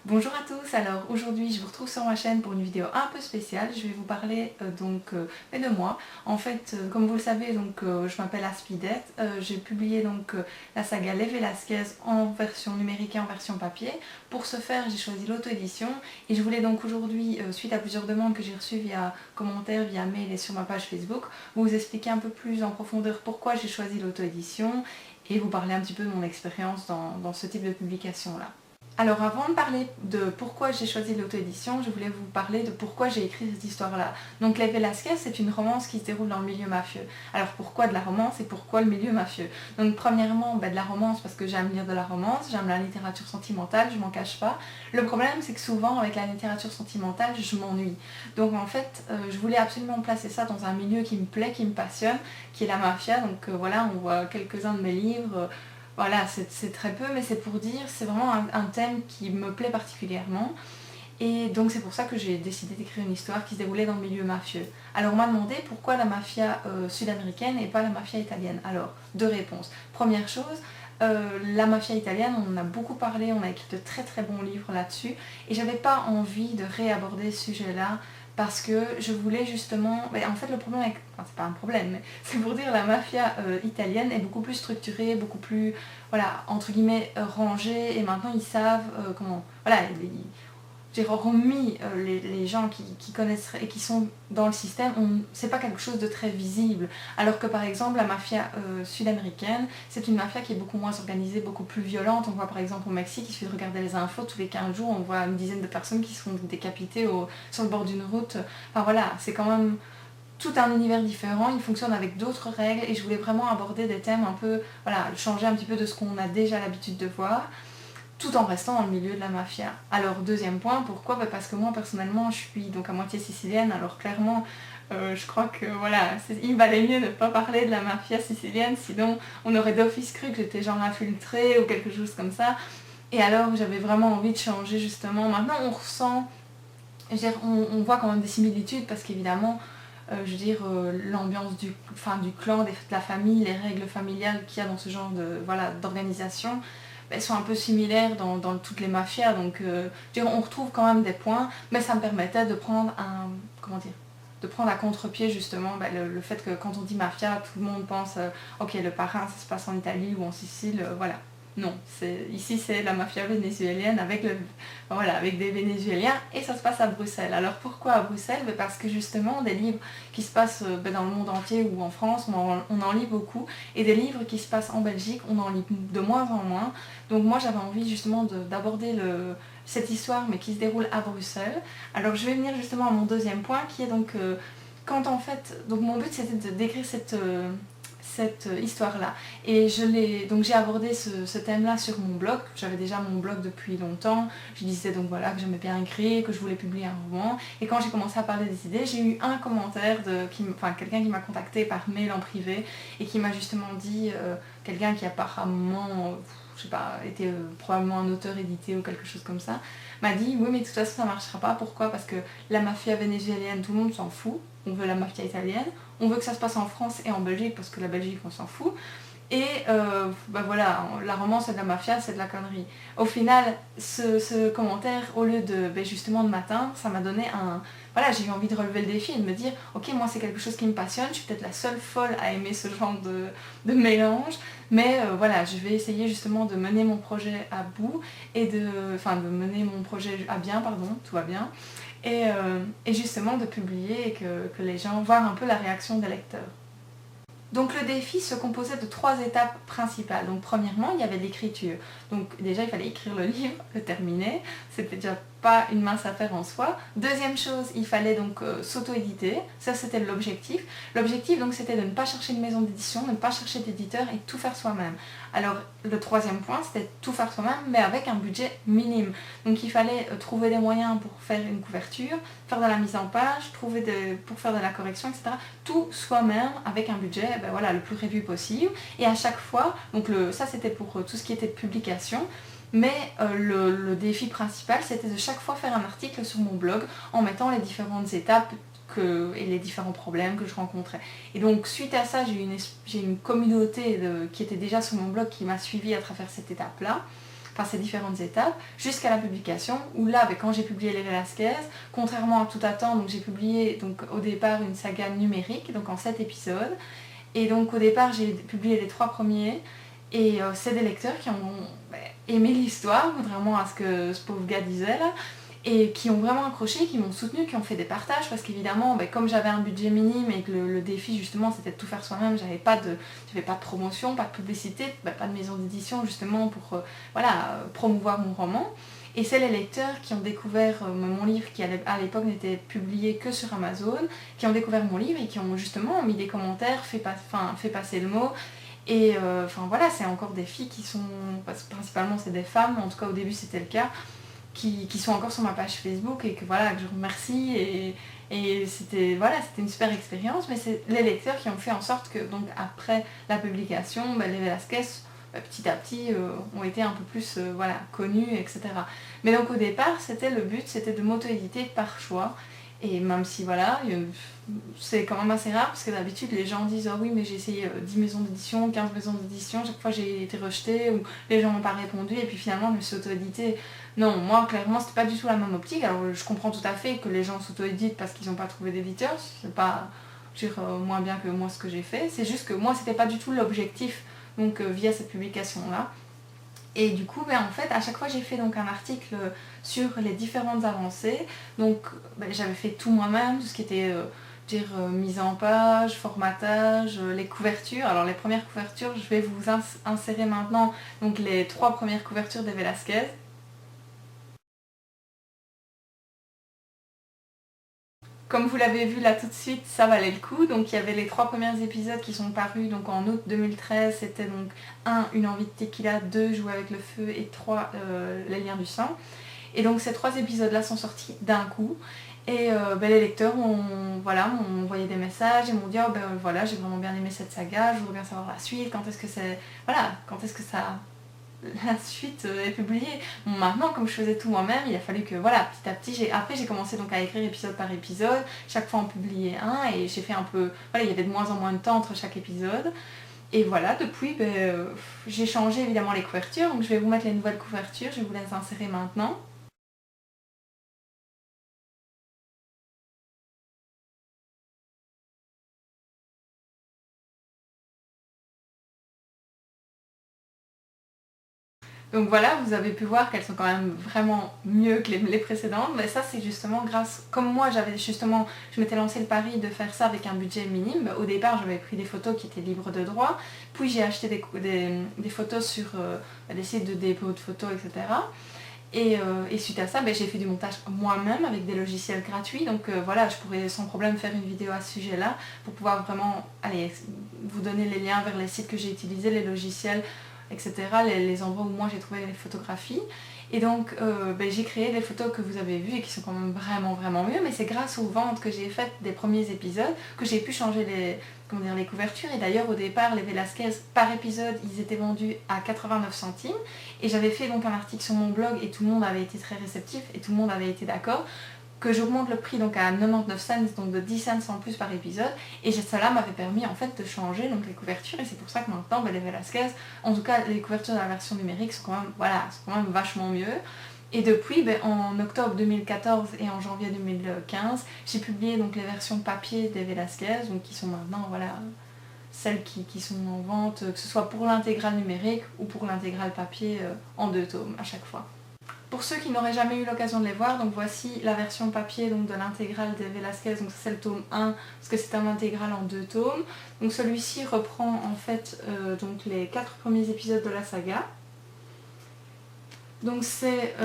Bonjour à tous, alors aujourd'hui je vous retrouve sur ma chaîne pour une vidéo un peu spéciale. Je vais vous parler de moi. En fait, comme vous le savez, je m'appelle Aspidette. J'ai publié la saga Les Velasquez en version numérique et en version papier. Pour ce faire, j'ai choisi l'auto-édition et je voulais donc aujourd'hui, suite à plusieurs demandes que j'ai reçues via commentaires, via mail et sur ma page Facebook, vous expliquer un peu plus en profondeur pourquoi j'ai choisi l'auto-édition et vous parler un petit peu de mon expérience dans ce type de publication-là. Alors avant de parler de pourquoi j'ai choisi l'auto-édition, je voulais vous parler de pourquoi j'ai écrit cette histoire-là. Donc Les Velasquez, c'est une romance qui se déroule dans le milieu mafieux. Alors pourquoi de la romance et pourquoi le milieu mafieux? Donc premièrement, de la romance parce que j'aime lire de la romance, j'aime la littérature sentimentale, je m'en cache pas. Le problème c'est que souvent avec la littérature sentimentale, je m'ennuie. Donc en fait, je voulais absolument placer ça dans un milieu qui me plaît, qui me passionne, qui est la mafia. Donc voilà, on voit quelques-uns de mes livres. Voilà, c'est très peu, mais c'est pour dire, c'est vraiment un thème qui me plaît particulièrement. Et donc c'est pour ça que j'ai décidé d'écrire une histoire qui se déroulait dans le milieu mafieux. Alors on m'a demandé pourquoi la mafia sud-américaine et pas la mafia italienne. Alors, deux réponses. Première chose, la mafia italienne, on en a beaucoup parlé, on a écrit de très très bons livres là-dessus. Et j'avais pas envie de réaborder ce sujet-là parce que je voulais justement... En fait le problème avec... Enfin c'est pas un problème, mais c'est pour dire la mafia italienne est beaucoup plus structurée, beaucoup plus, voilà, entre guillemets, rangée, et maintenant ils savent comment... Voilà, j'ai remis les gens qui connaissent et qui sont dans le système, c'est pas quelque chose de très visible. Alors que par exemple la mafia sud-américaine, c'est une mafia qui est beaucoup moins organisée, beaucoup plus violente. On voit par exemple au Mexique, il suffit de regarder les infos, tous les 15 jours on voit une dizaine de personnes qui sont décapitées sur le bord d'une route. Enfin voilà, c'est quand même tout un univers différent, il fonctionne avec d'autres règles et je voulais vraiment aborder des thèmes un peu, voilà, changer un petit peu de ce qu'on a déjà l'habitude de voir, tout en restant dans le milieu de la mafia. Alors deuxième point, pourquoi? Parce que moi personnellement je suis donc à moitié sicilienne, alors clairement je crois que voilà, il valait mieux ne pas parler de la mafia sicilienne, sinon on aurait d'office cru que j'étais genre infiltrée ou quelque chose comme ça. Et alors j'avais vraiment envie de changer justement. Maintenant on ressent, je veux dire, on voit quand même des similitudes parce qu'évidemment l'ambiance du clan, de la famille, les règles familiales qu'il y a dans ce genre d'organisation, elles sont un peu similaires dans toutes les mafias, donc on retrouve quand même des points, mais ça me permettait de prendre de prendre à contre-pied justement le fait que quand on dit mafia, tout le monde pense ok, le parrain ça se passe en Italie ou en Sicile, voilà. Non, ici c'est la mafia vénézuélienne avec des Vénézuéliens et ça se passe à Bruxelles. Alors pourquoi à Bruxelles? Parce que justement des livres qui se passent dans le monde entier ou en France, on en lit beaucoup, et des livres qui se passent en Belgique, on en lit de moins en moins. Donc moi j'avais envie justement d'aborder cette histoire mais qui se déroule à Bruxelles. Alors je vais venir justement à mon deuxième point qui est quand en fait, donc mon but c'était de décrire cette histoire-là. Et j'ai abordé ce thème-là sur mon blog. J'avais déjà mon blog depuis longtemps. Je disais donc voilà que j'aimais bien écrire, que je voulais publier un roman. Et quand j'ai commencé à parler des idées, j'ai eu un commentaire quelqu'un qui m'a contacté par mail en privé et qui m'a justement dit, quelqu'un qui apparemment, je sais pas, était probablement un auteur édité ou quelque chose comme ça, m'a dit oui mais de toute façon ça marchera pas. Pourquoi? Parce que la mafia vénézuélienne, tout le monde s'en fout. On veut la mafia italienne, on veut que ça se passe en France et en Belgique parce que la Belgique on s'en fout. Et voilà, la romance et de la mafia c'est de la connerie. Au final, ce commentaire, au lieu justement de m'atteindre, ça m'a donné voilà, j'ai eu envie de relever le défi et de me dire ok, moi c'est quelque chose qui me passionne, je suis peut-être la seule folle à aimer ce genre de mélange, mais voilà, je vais essayer justement de mener mon projet à bout et de mener mon projet à bien, pardon, tout va bien, et justement de publier et que les gens voient un peu la réaction des lecteurs. Donc le défi se composait de 3 étapes principales. Donc premièrement, il y avait l'écriture. Donc déjà, il fallait écrire le livre, le terminer. C'était déjà pas une mince affaire en soi. Deuxième chose, il fallait donc s'auto-éditer. Ça, c'était l'objectif. L'objectif, donc, c'était de ne pas chercher une maison d'édition, de ne pas chercher d'éditeur et tout faire soi-même. Alors, le troisième point, c'était tout faire soi-même, mais avec un budget minime. Donc, il fallait trouver des moyens pour faire une couverture, faire de la mise en page, pour faire de la correction, etc. Tout soi-même avec un budget le plus réduit possible. Et à chaque fois, donc ça c'était pour tout ce qui était de publication, mais le défi principal c'était de chaque fois faire un article sur mon blog en mettant les différentes étapes et les différents problèmes que je rencontrais. Et donc suite à ça, j'ai une communauté qui était déjà sur mon blog qui m'a suivi à travers cette étape-là. ces différentes étapes, jusqu'à la publication, où là, quand j'ai publié les Velasquez, contrairement à tout attendre, donc j'ai publié donc, au départ une saga numérique, donc en 7 épisodes, et donc au départ j'ai publié les 3 premiers, et c'est des lecteurs qui ont aimé l'histoire, contrairement à ce que ce pauvre gars disait là, et qui ont vraiment accroché, qui m'ont soutenu, qui ont fait des partages, parce qu'évidemment, comme j'avais un budget minime et que le défi justement c'était de tout faire soi-même, j'avais pas de promotion, pas de publicité, pas de maison d'édition justement pour promouvoir mon roman. Et c'est les lecteurs qui ont découvert mon livre, qui à l'époque n'était publié que sur Amazon, qui ont découvert mon livre et qui ont justement mis des commentaires, fait passer le mot. Et voilà, c'est encore des filles qui sont, principalement c'est des femmes, en tout cas au début c'était le cas, qui sont encore sur ma page Facebook et que je remercie, et c'était une super expérience. Mais c'est les lecteurs qui ont fait en sorte que donc après la publication, les Velasquez petit à petit ont été un peu plus connus, etc. Mais donc au départ le but c'était de m'auto-éditer par choix. Et même si c'est quand même assez rare, parce que d'habitude les gens disent oh oui mais j'ai essayé 10 maisons d'édition, 15 maisons d'édition, chaque fois j'ai été rejetée ou les gens m'ont pas répondu et puis finalement je me suis auto-éditée. Non, moi clairement c'était pas du tout la même optique. Alors je comprends tout à fait que les gens s'auto-éditent parce qu'ils n'ont pas trouvé d'éditeur, c'est pas moins bien que moi ce que j'ai fait, c'est juste que moi c'était pas du tout l'objectif donc via cette publication là. Et du coup, en fait, à chaque fois, j'ai fait donc un article sur les différentes avancées. Donc, j'avais fait tout moi-même, tout ce qui était mise en page, formatage, les couvertures. Alors, les premières couvertures, je vais vous insérer maintenant donc, les 3 premières couvertures des Velasquez. Comme vous l'avez vu là tout de suite, ça valait le coup. Donc il y avait les 3 premiers épisodes qui sont parus donc en août 2013. C'était donc 1. Une envie de tequila, 2. Jouer avec le feu et 3. Les liens du sang. Et donc ces 3 épisodes là sont sortis d'un coup. Et les lecteurs m'ont envoyé des messages et m'ont dit j'ai vraiment bien aimé cette saga, je voudrais bien savoir la suite, quand est-ce que ça la suite est publiée. Bon, maintenant, comme je faisais tout moi-même, il a fallu que, petit à petit, après j'ai commencé donc à écrire épisode par épisode, chaque fois en publier un, et j'ai fait un peu, il y avait de moins en moins de temps entre chaque épisode. Et depuis, j'ai changé évidemment les couvertures, donc je vais vous mettre les nouvelles couvertures, je vais vous les insérer maintenant. Donc voilà, vous avez pu voir qu'elles sont quand même vraiment mieux que les précédentes, mais ça c'est justement comme moi je m'étais lancé le pari de faire ça avec un budget minime. Au départ j'avais pris des photos qui étaient libres de droit, puis j'ai acheté des photos sur des sites de dépôt de photos, etc. Et suite à ça, j'ai fait du montage moi-même avec des logiciels gratuits, donc je pourrais sans problème faire une vidéo à ce sujet-là pour pouvoir vraiment vous donner les liens vers les sites que j'ai utilisés, les logiciels, etc., les endroits où moi j'ai trouvé les photographies. Et donc j'ai créé les photos que vous avez vues et qui sont quand même vraiment mieux, mais c'est grâce aux ventes que j'ai faites des premiers épisodes que j'ai pu changer les couvertures. Et d'ailleurs au départ les Velasquez par épisode ils étaient vendus à 89 centimes et j'avais fait donc un article sur mon blog et tout le monde avait été très réceptif et tout le monde avait été d'accord que j'augmente le prix donc à 99 cents, donc de 10 cents en plus par épisode, et cela m'avait permis en fait de changer donc les couvertures, et c'est pour ça que maintenant les Velasquez, en tout cas les couvertures de la version numérique sont quand même vachement mieux. Et depuis, en octobre 2014 et en janvier 2015, j'ai publié donc les versions papier des Velasquez, donc qui sont maintenant celles qui sont en vente, que ce soit pour l'intégrale numérique ou pour l'intégrale papier en 2 tomes à chaque fois. Pour ceux qui n'auraient jamais eu l'occasion de les voir, donc voici la version papier donc de l'intégrale des Velasquez, donc c'est le tome 1 parce que c'est un intégral en 2 tomes. Donc celui-ci reprend en fait donc les 4 premiers épisodes de la saga. Donc c'est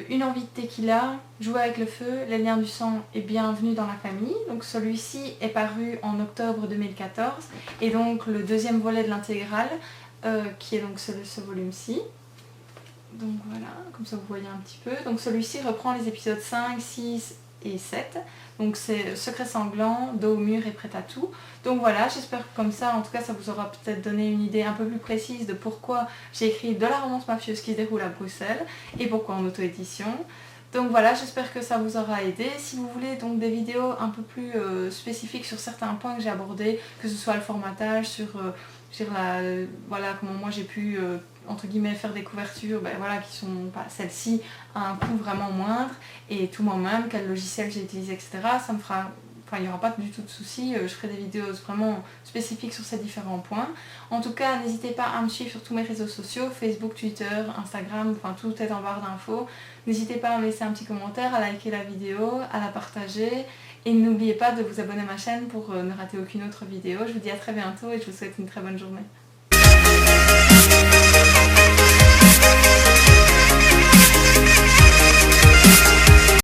Une envie de tequila, Jouer avec le feu, Les liens du sang et Bienvenue dans la famille. Donc celui-ci est paru en octobre 2014 et donc le deuxième volet de l'intégrale qui est donc ce volume-ci. Donc voilà, comme ça vous voyez un petit peu. Donc celui-ci reprend les épisodes 5, 6 et 7. Donc c'est Secret sanglant, Dos au mur et Prêt à tout. Donc voilà, j'espère que comme ça, en tout cas, ça vous aura peut-être donné une idée un peu plus précise de pourquoi j'ai écrit de la romance mafieuse qui se déroule à Bruxelles et pourquoi en auto-édition. Donc voilà, j'espère que ça vous aura aidé. Si vous voulez donc des vidéos un peu plus spécifiques sur certains points que j'ai abordés, que ce soit le formatage, sur comment moi j'ai pu entre guillemets faire des couvertures voilà, qui sont pas celles-ci à un coût vraiment moindre et tout moi-même, quel logiciel j'ai utilisé, etc. Ça me fera, enfin il n'y aura pas du tout de souci, je ferai des vidéos vraiment spécifiques sur ces différents points. En tout cas, n'hésitez pas à me suivre sur tous mes réseaux sociaux, Facebook, Twitter, Instagram, enfin tout est en barre d'infos. N'hésitez pas à me laisser un petit commentaire, à liker la vidéo, à la partager. Et n'oubliez pas de vous abonner à ma chaîne pour ne rater aucune autre vidéo. Je vous dis à très bientôt et je vous souhaite une très bonne journée.